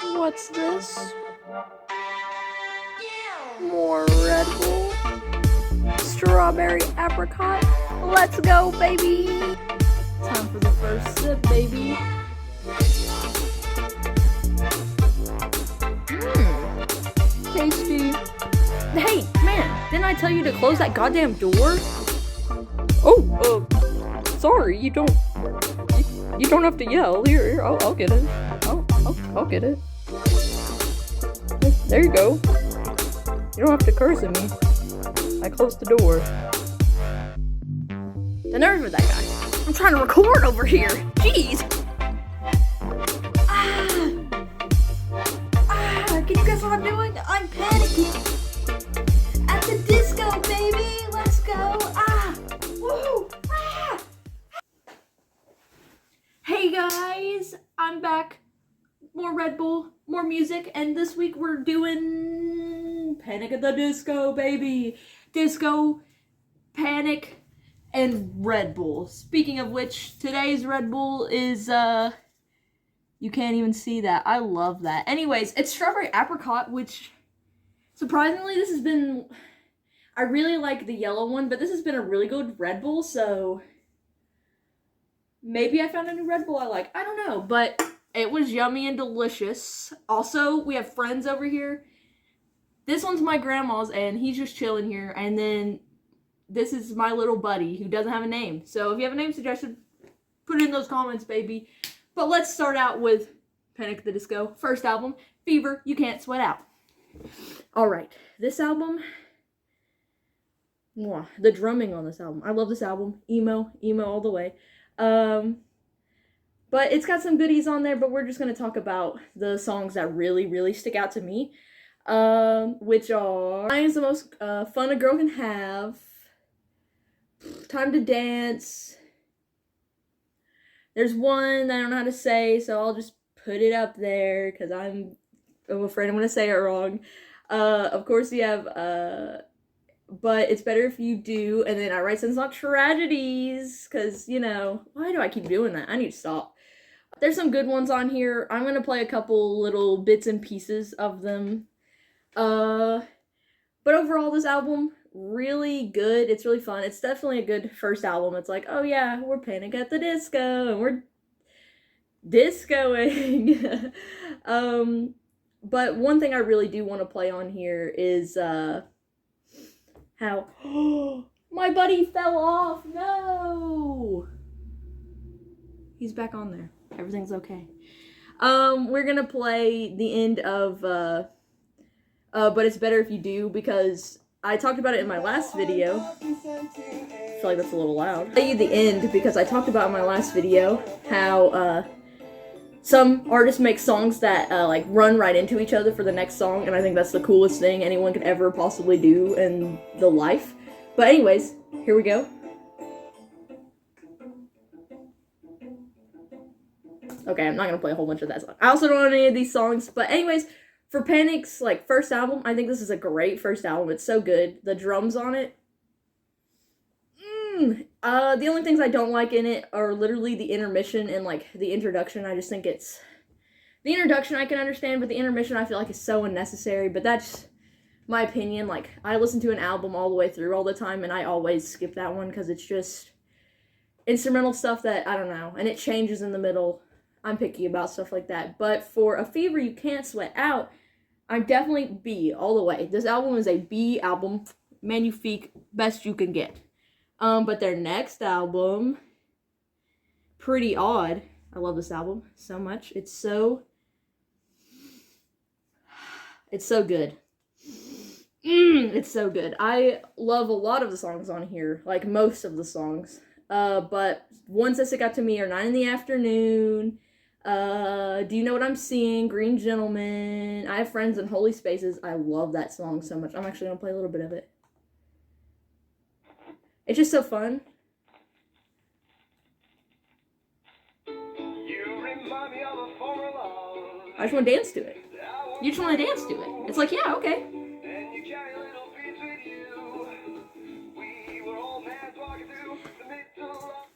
What's this? More Red Bull. Strawberry apricot. Let's go, baby. Time for the first sip, baby. Tasty. Hey, man, didn't I tell you to close that goddamn door? Oh, sorry, you don't have to yell. Here, I'll get it. I'll get it. There you go. You don't have to curse at me. I closed the door. The nerve of that guy. I'm trying to record over here. Jeez. Can you guess what I'm doing? I'm panicking. At the disco, baby. Let's go. Woo. Hey guys, I'm back. More Red Bull, more music, and this week we're doing Panic at the Disco, baby. Disco, Panic, and Red Bull. Speaking of which, today's Red Bull is, you can't even see that. I love that. Anyways, it's Strawberry Apricot, which, surprisingly, this has been, I really like the yellow one, but this has been a really good Red Bull, so maybe I found a new Red Bull I like. I don't know, but it was yummy and delicious. Also, we have friends over here. This one's my grandma's, and he's just chilling here. And then this is my little buddy who doesn't have a name. So if you have a name suggestion, put it in those comments, baby. But let's start out with Panic at the Disco. First album, Fever, You Can't Sweat Out. Alright, this album, the drumming on this album. I love this album. Emo all the way. But it's got some goodies on there, but we're just going to talk about the songs that really, really stick out to me. Which are I Am the Most Fun a Girl Can Have, Time to Dance. There's one that I don't know how to say, so I'll just put it up there, because I'm afraid I'm going to say it wrong. Of course, you have, But It's Better If You Do, and then I Write Songs Not Tragedies, because, you know, why do I keep doing that? I need to stop. There's some good ones on here. I'm going to play a couple little bits and pieces of them. But overall, this album, really good. It's really fun. It's definitely a good first album. It's like, oh yeah, we're Panic at the Disco, and we're discoing. But one thing I really do want to play on here is, how my buddy fell off. No, he's back on there. Everything's okay. We're gonna play the end of But It's Better If You Do, because I talked about it in my last video. I feel like that's a little loud. I'll play you the end because I talked about in my last video how some artists make songs that like run right into each other for the next song, and I think that's the coolest thing anyone could ever possibly do in the life. But anyways, here we go. Okay, I'm not gonna play a whole bunch of that song. I also don't know any of these songs, but anyways, for Panic's like first album, I think this is a great first album. It's so good. The drums on it. The only things I don't like in it are literally the intermission and like the introduction. I just think it's the introduction I can understand, but the intermission I feel like is so unnecessary. But that's my opinion. Like, I listen to an album all the way through all the time, and I always skip that one because it's just instrumental stuff that I don't know, and it changes in the middle. I'm picky about stuff like that. But for a Fever You Can't Sweat Out, I'm definitely B all the way. This album is a B album, magnifique, best you can get. But their next album, Pretty Odd. I love this album so much. It's so good. It's so good. I love a lot of the songs on here, like most of the songs. But ones that stick out to me are 9 in the Afternoon, Do You Know What I'm Seeing, Green Gentleman, I Have Friends, and Holy Spaces. I love that song so much. I'm actually going to play a little bit of it. It's just so fun. I just want to dance to it. You just want to dance to it. It's like, yeah, okay.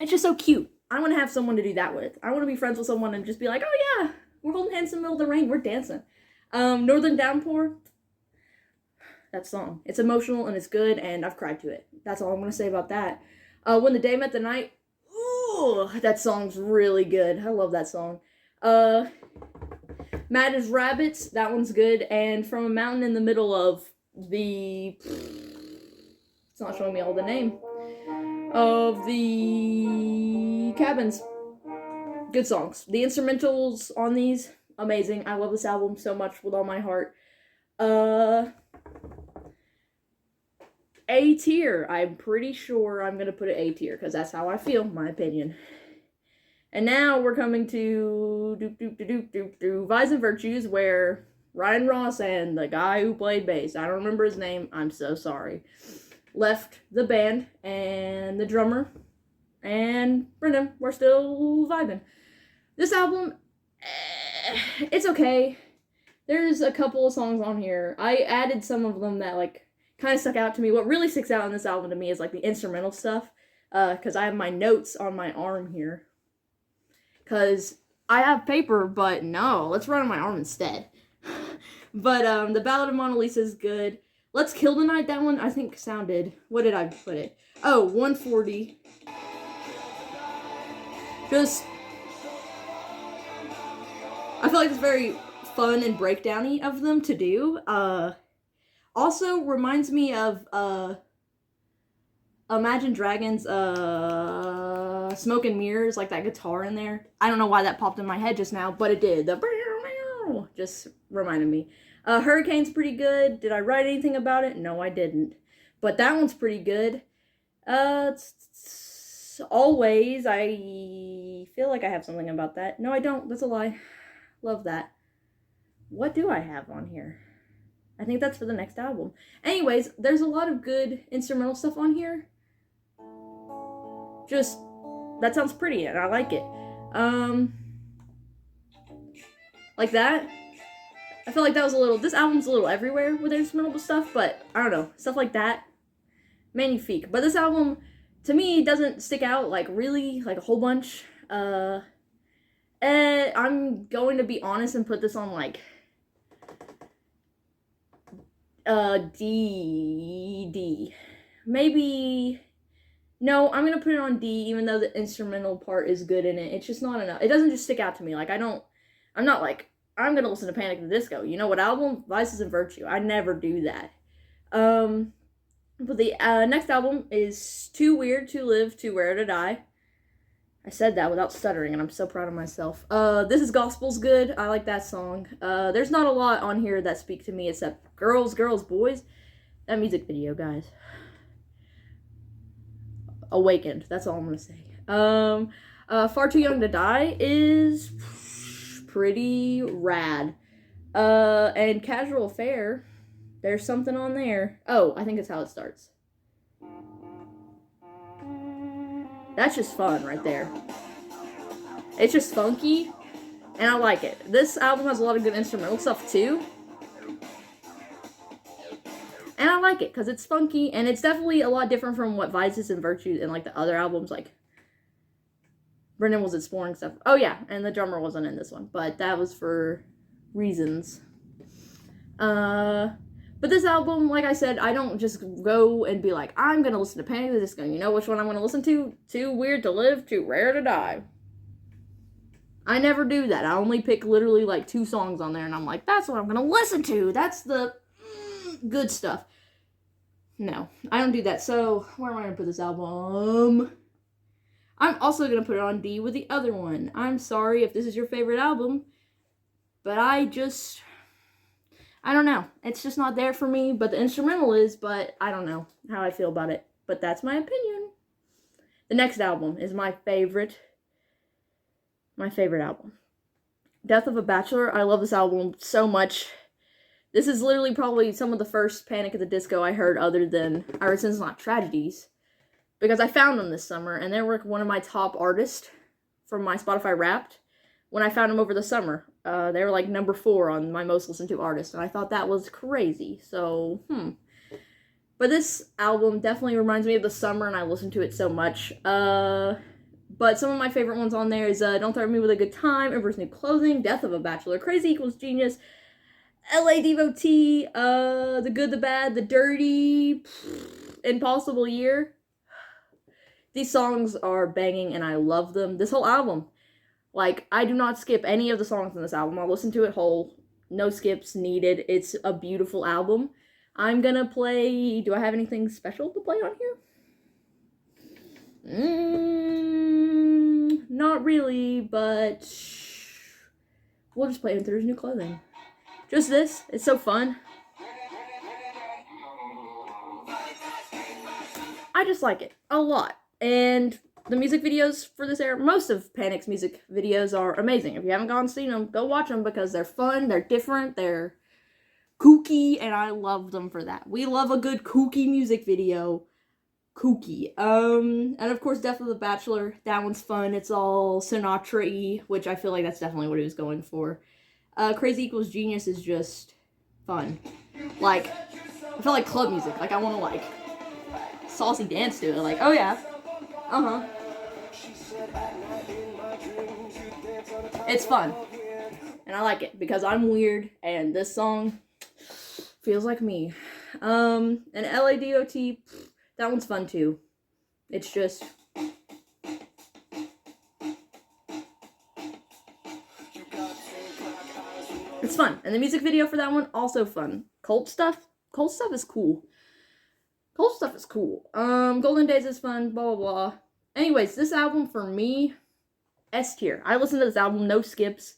It's just so cute. I want to have someone to do that with. I want to be friends with someone and just be like, oh yeah, we're holding hands in the middle of the rain, we're dancing. Northern Downpour, that song. It's emotional and it's good, and I've cried to it. That's all I'm going to say about that. When the Day Met the Night, ooh, that song's really good. I love that song. Mad as Rabbits, that one's good. And From a Mountain in the Middle of the... It's not showing me all the name. Of the Cabins. Good songs. The instrumentals on these, amazing. I love this album so much with all my heart. A tier. I'm pretty sure I'm going to put it A tier because that's how I feel, my opinion. And now we're coming to Vice and Virtues, where Ryan Ross and the guy who played bass, I don't remember his name, I'm so sorry, left the band, and the drummer and Brendan were still vibing. This album, it's okay. There's a couple of songs on here. I added some of them that, like, kind of stuck out to me. What really sticks out in this album to me is, like, the instrumental stuff, because I have my notes on my arm here. Because I have paper, but no, let's write on my arm instead. But, the Ballad of Mona Lisa is good. Let's Kill the Night, that one, I think, sounded... What did I put it? Oh, 140. Just... I feel like it's very fun and breakdowny of them to do. Also reminds me of, Imagine Dragons, Smoke and Mirrors, like that guitar in there. I don't know why that popped in my head just now, but it did. The just reminded me. Hurricane's pretty good. Did I write anything about it? No, I didn't. But that one's pretty good. Always, I feel like I have something about that. No, I don't. That's a lie. Love that. What do I have on here? I think that's for the next album. Anyways, there's a lot of good instrumental stuff on here. Just, that sounds pretty and I like it. Like that. I feel like that was a little, this album's a little everywhere with instrumental stuff, but I don't know, stuff like that, magnifique. But this album, to me, doesn't stick out, like, really, like, a whole bunch. I'm going to be honest and put this on, like, D. Maybe, no, I'm gonna put it on D, even though the instrumental part is good in it. It's just not enough. It doesn't just stick out to me. Like, I'm not like, I'm gonna listen to Panic at the Disco. You know what album? Vices and Virtue. I never do that. But the next album is Too Weird to Live, Too Rare to Die. I said that without stuttering, and I'm so proud of myself. This Is Gospel's good. I like that song. There's not a lot on here that speak to me except Girls, Girls, Boys. That music video, guys. Awakened. That's all I'm gonna say. Far Too Young to Die is pretty rad. And Casual Affair, there's something on there. Oh, I think it's How It Starts. That's just fun right there. It's just funky, and I like it. This album has a lot of good instrumental stuff too. And I like it, because it's funky, and it's definitely a lot different from what Vices and Virtues and, like, the other albums, like, Brendan was exploring stuff. Oh, yeah, and the drummer wasn't in this one, but that was for reasons. But this album, like I said, I don't just go and be like, I'm going to listen to Panic at the Disco. You know which one I'm going to listen to? Too Weird to Live, Too Rare to Die. I never do that. I only pick literally like 2 songs on there, and I'm like, that's what I'm going to listen to. That's the good stuff. No, I don't do that. So, where am I going to put this album? I'm also going to put it on D with the other one. I'm sorry if this is your favorite album, but I don't know. It's just not there for me, but the instrumental is, but I don't know how I feel about it. But that's my opinion. The next album is my favorite album. Death of a Bachelor. I love this album so much. This is literally probably some of the first Panic at the Disco I heard other than Our Sins Not Tragedies. Because I found them this summer, and they were one of my top artists from my Spotify Wrapped when I found them over the summer. They were like number 4 on my most listened to artists, and I thought that was crazy. So, But this album definitely reminds me of the summer, and I listened to it so much. But some of my favorite ones on there is Don't Threaten Me With a Good Time, Emperor's New Clothing, Death of a Bachelor, Crazy Equals Genius, LA Devotee, The Good, the Bad, the Dirty, Impossible Year. These songs are banging and I love them. This whole album, like, I do not skip any of the songs in this album. I'll listen to it whole. No skips needed. It's a beautiful album. I'm gonna play... Do I have anything special to play on here? Not really, but... We'll just play Emperor's New Clothing. Just this. It's so fun. I just like it a lot. And the music videos for this era, most of Panic's music videos are amazing. If you haven't gone and seen them, go watch them because they're fun, they're different, they're kooky, and I love them for that. We love a good kooky music video. Kooky. And of course, Death of the Bachelor, that one's fun. It's all Sinatra-y, which I feel like that's definitely what he was going for. Crazy Equals Genius is just fun. Like, I feel like club music. Like, I want to, like, saucy dance to it. Like, oh yeah. Uh-huh. It's fun. And I like it because I'm weird and this song feels like me. And LA DOT, that one's fun too. It's just... It's fun. And the music video for that one, also fun. Cult stuff is cool. Cold stuff is cool. Golden Days is fun, blah, blah, blah. Anyways, this album for me, S tier. I listen to this album, no skips.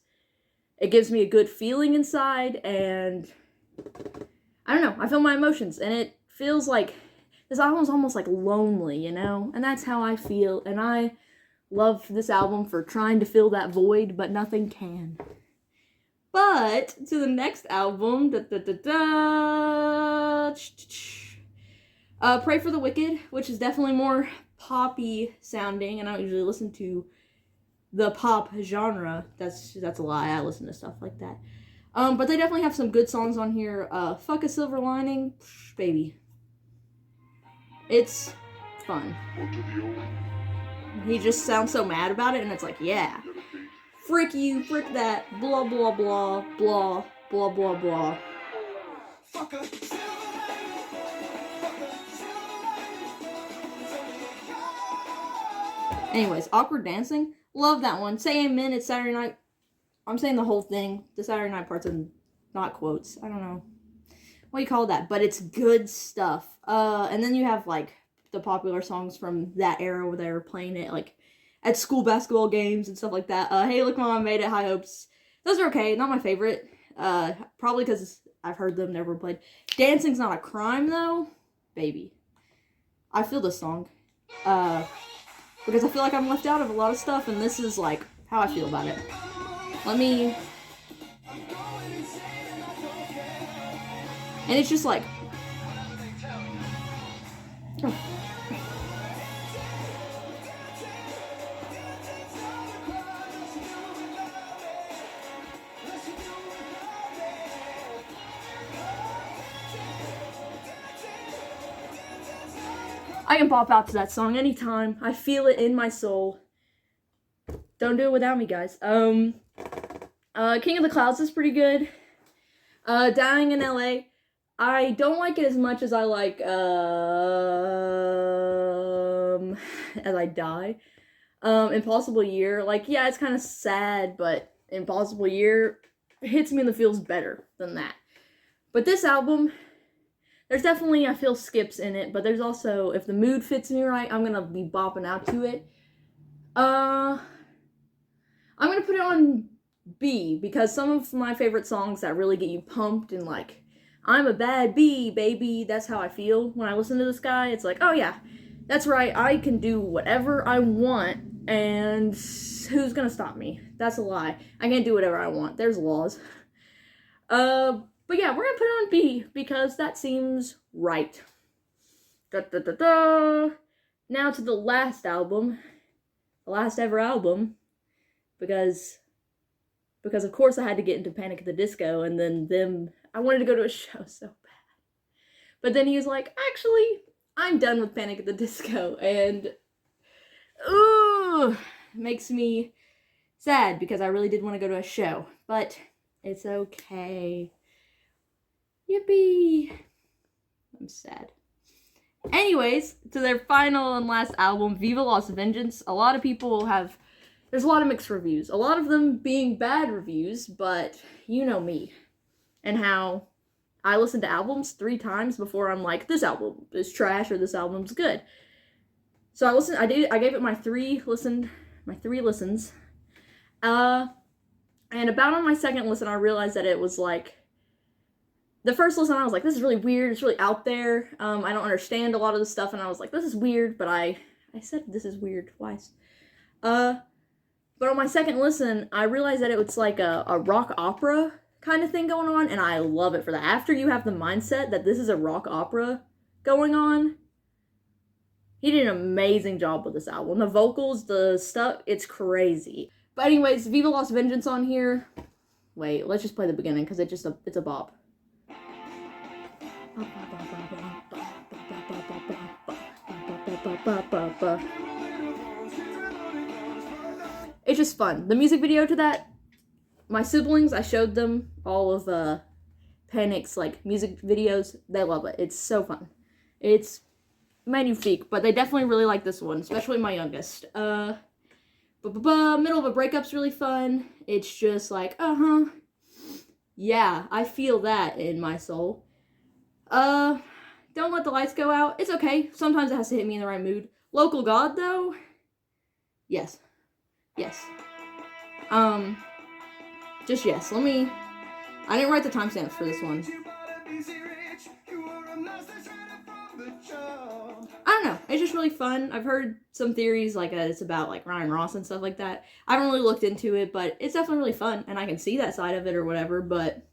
It gives me a good feeling inside, and I don't know, I feel my emotions, and it feels like, this album's almost like lonely, you know? And that's how I feel, and I love this album for trying to fill that void, but nothing can. But, to the next album, Pray for the Wicked, which is definitely more poppy sounding, and I don't usually listen to the pop genre. That's a lie. I listen to stuff like that. But they definitely have some good songs on here. Fuck a Silver Lining, baby. It's fun. He just sounds so mad about it, and it's like, yeah. Frick you, frick that, blah, blah, blah, blah, blah, blah, blah. Fuck a Anyways, Awkward Dancing. Love that one. Say Amen, it's Saturday Night. I'm saying the whole thing. The Saturday Night parts are not quotes. I don't know what you call that, but it's good stuff. And then you have, like, the popular songs from that era where they were playing it, like, at school basketball games and stuff like that. Hey, Look Mama Made It, High Hopes. Those are okay. Not my favorite. Probably because I've heard them, never played. Dancing's Not a Crime, though. Baby. I feel this song. Because I feel like I'm left out of a lot of stuff, and this is, like, how I feel about it. Let me... And it's just like... Oh. I can pop out to that song anytime. I feel it in my soul. Don't do it without me, guys. King of the Clouds is pretty good. Dying in LA. I don't like it as much as I like, as I die. Impossible Year. Like, yeah, it's kind of sad, but Impossible Year hits me in the feels better than that. But this album... There's definitely, I feel, skips in it, but there's also, if the mood fits me right, I'm gonna be bopping out to it. I'm gonna put it on B, because some of my favorite songs that really get you pumped and like, I'm a bad bee, baby, that's how I feel when I listen to this guy. It's like, oh yeah, that's right, I can do whatever I want, and who's gonna stop me? That's a lie. I can't do whatever I want. There's laws. But yeah, we're gonna put it on B, because that seems right. Now to the last album. The last ever album. Because of course I had to get into Panic at the Disco, and then I wanted to go to a show so bad. But then he was like, actually, I'm done with Panic at the Disco, and ooh, makes me sad because I really did want to go to a show, but it's okay. Yippee! I'm sad. Anyways, to their final and last album, Viva Las Vengeance, a lot of people have, there's a lot of mixed reviews. A lot of them being bad reviews, but you know me. And how I listen to albums 3 times before I'm like, this album is trash or this album's good. So I gave it my 3 listens. And about on my second listen, I realized that it was like, the first listen, I was like, this is really weird, it's really out there, I don't understand a lot of the stuff, and I was like, this is weird, but I said this is weird twice. But on my second listen, I realized that it was like a rock opera kind of thing going on, and I love it for that. After you have the mindset that this is a rock opera going on, he did an amazing job with this album. The vocals, the stuff, it's crazy. But anyways, Viva Las Vengeance on here. Wait, let's just play the beginning, because it's a bop. It's just fun. The music video to that, my siblings, I showed them all of Panic's like music videos. They love it. It's so fun. It's magnifique, but they definitely really like this one, especially my youngest. Middle of a breakup's really fun. It's just like, yeah, I feel that in my soul. Don't Let the Lights Go Out. It's okay. Sometimes it has to hit me in the right mood. Local God, though? Yes. Yes. Just yes. I didn't write the timestamps for this one. I don't know. It's just really fun. I've heard some theories, like, it's about, like, Ryan Ross and stuff like that. I haven't really looked into it, but it's definitely really fun, and I can see that side of it or whatever, but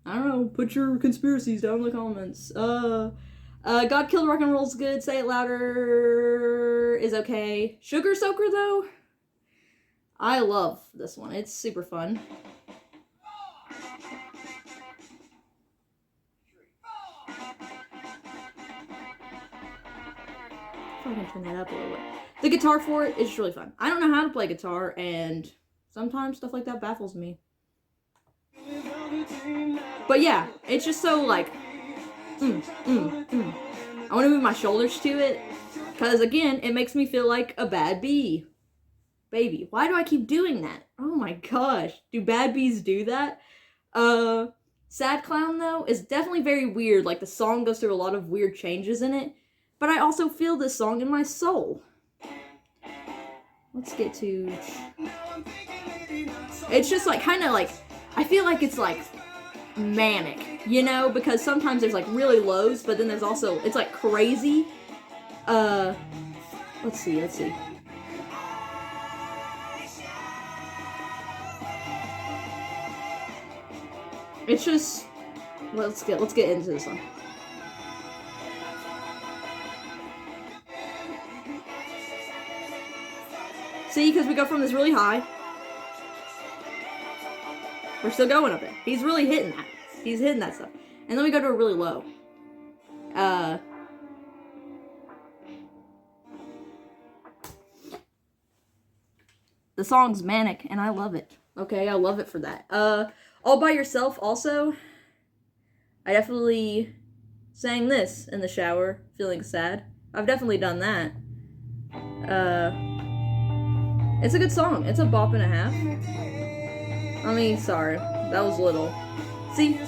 I don't know, put your conspiracies down in the comments. God Killed Rock and Roll's good, Say It Louder is okay. Sugar Soaker, though, I love this one. It's super fun. If I can turn that up a little bit. The guitar for it is just really fun. I don't know how to play guitar, and sometimes stuff like that baffles me. But yeah, it's just so like, I want to move my shoulders to it, because again, it makes me feel like a bad bee. Baby, why do I keep doing that? Oh my gosh, do bad bees do that? Sad Clown, though, is definitely very weird. Like, the song goes through a lot of weird changes in it, but I also feel this song in my soul. Let's get to, it's just like, kind of like, I feel like it's like manic, you know, because sometimes there's like really lows, but then there's also, it's like crazy. Let's see. It's just, let's get into this one. See, because we go from this really high. We're still going up there. He's really hitting that. He's hitting that stuff. And then we go to a really low. The song's manic, and I love it. Okay, I love it for that. All By Yourself, also. I definitely sang this in the shower, feeling sad. I've definitely done that. It's a good song. It's a bop and a half. I mean, sorry. That was little. See?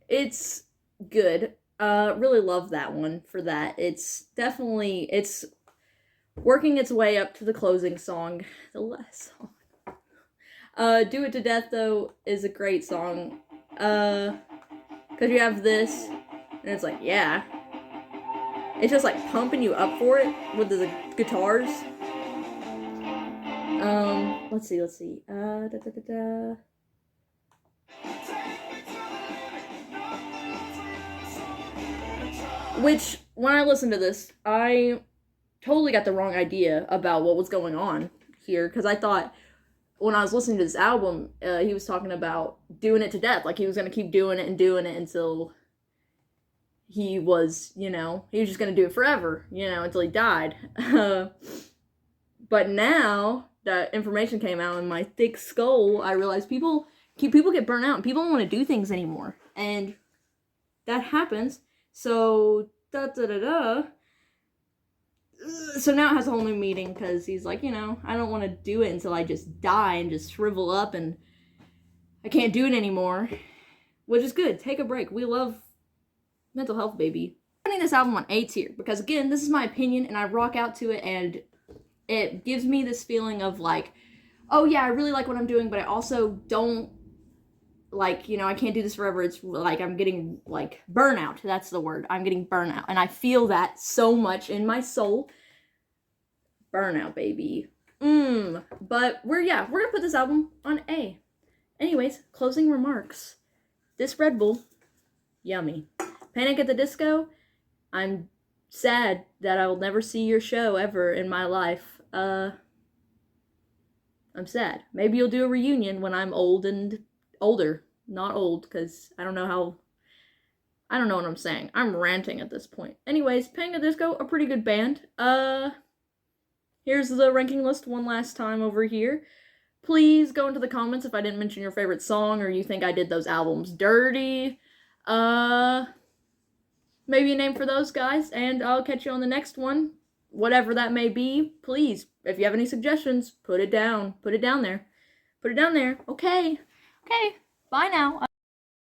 It's good. Really love that one for that. It's definitely, it's working its way up to the closing song. The last song. Do It to Death, though, is a great song. Because you have this, and it's like, yeah. It's just like pumping you up for it with the guitars. Let's see. Which, when I listened to this, I totally got the wrong idea about what was going on here, because I thought, when I was listening to this album, he was talking about doing it to death. Like, he was going to keep doing it until he was, he was just going to do it forever, until he died. But now that information came out in my thick skull, I realized people get burnt out and people don't want to do things anymore. And that happens. So, So now it has a whole new meaning because he's like, I don't want to do it until I just die and just shrivel up and I can't do it anymore. Which is good. Take a break. We love mental health, baby. I'm putting this album on A tier because, again, this is my opinion and I rock out to it and it gives me this feeling of like, oh yeah, I really like what I'm doing, but I also don't like, I can't do this forever. It's like I'm getting like burnout. That's the word. I'm getting burnout. And I feel that so much in my soul. Burnout, baby. But we're gonna put this album on A. Anyways, closing remarks. This Red Bull, yummy. Panic at the Disco, I'm sad that I will never see your show ever in my life. I'm sad. Maybe you'll do a reunion when I'm old and older. Not old, because I don't know what I'm saying. I'm ranting at this point. Anyways, Panic at the Disco, a pretty good band. Here's the ranking list one last time over here. Please go into the comments if I didn't mention your favorite song or you think I did those albums dirty. Maybe a name for those guys, and I'll catch you on the next one. Whatever that may be, please, if you have any suggestions, put it down. Put it down there. Put it down there. Okay. Bye now.